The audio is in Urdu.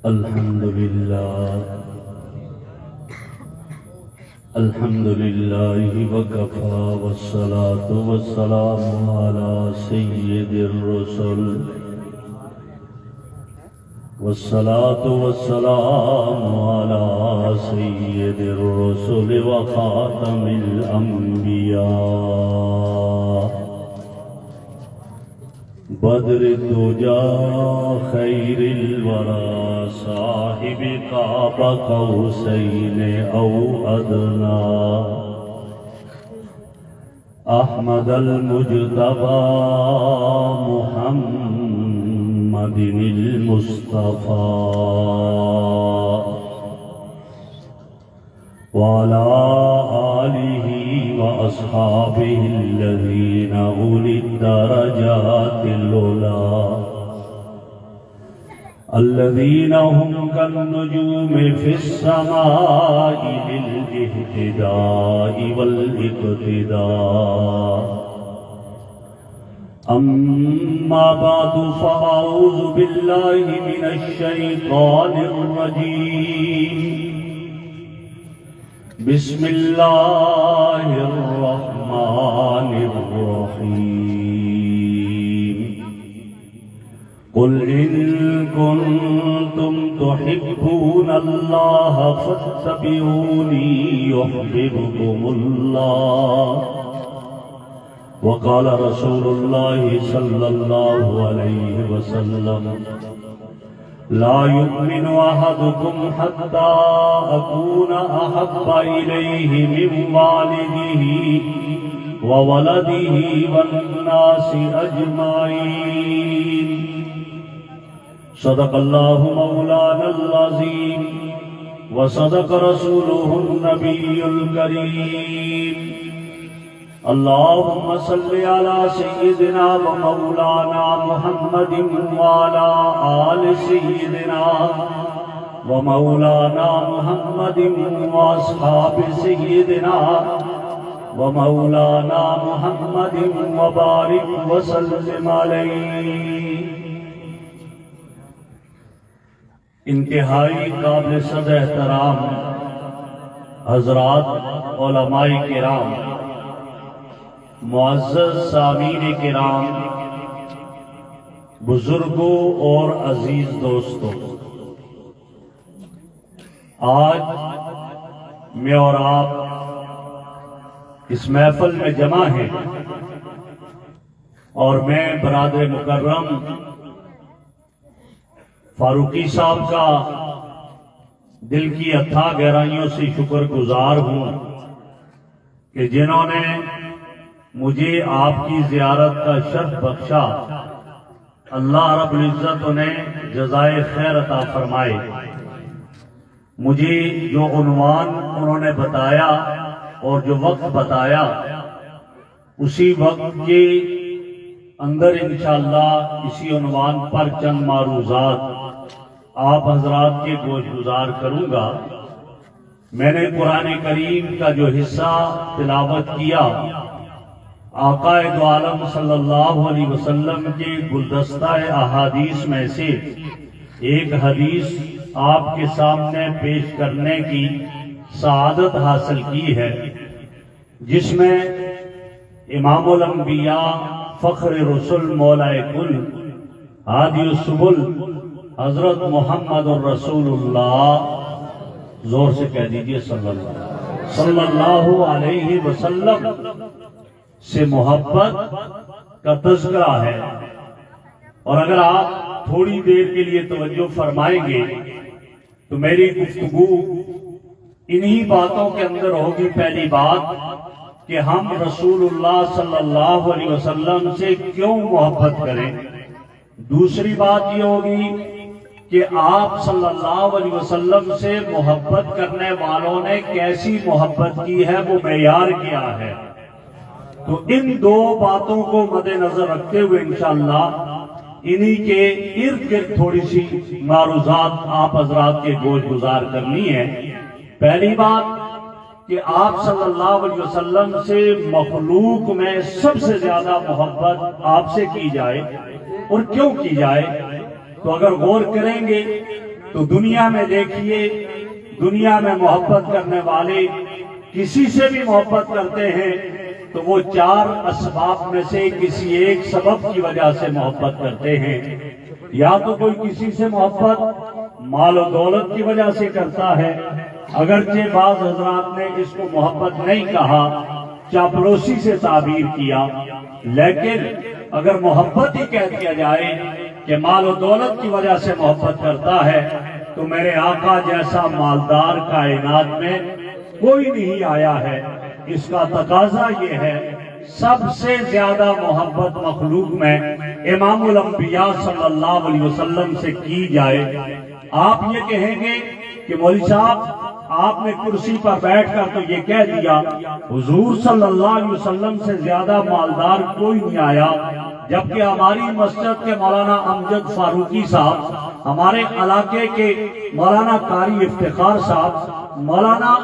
الحمد لله وكفى والصلاة والسلام على سيد الرسل والصلاة والسلام على سيد الرسل وخاتم الأنبياء بدر الدجى خير الورى صاحب قاب قوسين أو أدنى أحمد المجتبى محمد المصطفى وعلى آله وأصحابه الذين أولي الدرجات العلى الذين هم كالنجوم في السماء للاهتداء والاقتداء. أما بعد فأعوذ بالله من الشيطان الرجيم. بسم الله الرحمن الرحيم. قل إن كنتم تحبون الله فاتبعوني يحببكم الله. وقال رسول الله صلى الله عليه وسلم لا يؤمن أحدكم حتى أكون أحب إليه من والده وولده والناس أجمعين. صدق الله مولانا العظيم وصدق رسوله النبي الكريم. اللهم صل على سيدنا ومولانا محمد وعلى آل سيدنا ومولانا محمد وأصحاب سيدنا ومولانا محمد وبارك وسلم عليه. انتہائی قابل صد احترام حضرات علماء کرام، معزز سامعین کرام، بزرگوں اور عزیز دوستوں، آج میں اور آپ اس محفل میں جمع ہیں اور میں برادر مکرم فاروقی صاحب کا دل کی اتھا گہرائیوں سے شکر گزار ہوں کہ جنہوں نے مجھے آپ کی زیارت کا شرف بخشا. اللہ رب العزت انہیں جزائے خیر عطا فرمائے. مجھے جو عنوان انہوں نے بتایا اور جو وقت بتایا، اسی وقت کے اندر انشاءاللہ اسی عنوان پر چند معروضات آپ حضرات کے گوش گزار کروں گا. میں نے قرآن کریم کا جو حصہ تلاوت کیا، آقا دو عالم صلی اللہ علیہ وسلم کے گلدستہ احادیث میں سے ایک حدیث آپ کے سامنے پیش کرنے کی سعادت حاصل کی ہے، جس میں امام الانبیاء فخر رسول مولا کل ہادی السبل حضرت محمد الرسول اللہ، زور سے کہہ دیجئے صلی اللہ علیہ وسلم سے محبت کا تذکرہ ہے. اور اگر آپ تھوڑی دیر کے لیے توجہ فرمائیں گے تو میری گفتگو انہی باتوں کے اندر ہوگی. پہلی بات کہ ہم رسول اللہ صلی اللہ علیہ وسلم سے کیوں محبت کریں. دوسری بات یہ ہوگی کہ آپ صلی اللہ علیہ وسلم سے محبت کرنے والوں نے کیسی محبت کی ہے، وہ معیار کیا ہے. تو ان دو باتوں کو مد نظر رکھتے ہوئے انشاءاللہ انہی کے ارد گرد تھوڑی سی معروضات آپ حضرات کے گوش گزار کرنی ہے. پہلی بات کہ آپ صلی اللہ علیہ وسلم سے مخلوق میں سب سے زیادہ محبت آپ سے کی جائے، اور کیوں کی جائے؟ تو اگر غور کریں گے تو دنیا میں دیکھیے، دنیا میں محبت کرنے والے کسی سے بھی محبت کرتے ہیں تو وہ 4 اسباب میں سے کسی ایک سبب کی وجہ سے محبت کرتے ہیں۔ یا تو کوئی کسی سے محبت مال و دولت کی وجہ سے کرتا ہے، اگرچہ بعض حضرات نے اس کو محبت نہیں کہا، چاپلوسی سے تعبیر کیا، لیکن اگر محبت ہی کہہ دیا جائے کہ مال و دولت کی وجہ سے محبت کرتا ہے تو میرے آقا جیسا مالدار کائنات میں کوئی نہیں آیا ہے۔ اس کا تقاضا یہ ہے سب سے زیادہ محبت مخلوق میں امام الانبیاء صلی اللہ علیہ وسلم سے کی جائے۔ آپ یہ کہیں گے کہ مولوی صاحب آپ نے کرسی پر بیٹھ کر تو یہ کہہ دیا حضور صلی اللہ علیہ وسلم سے زیادہ مالدار کوئی نہیں آیا، جبکہ ہماری مسجد کے مولانا امجد فاروقی صاحب، ہمارے علاقے کے مولانا قاری افتخار صاحب، مولانا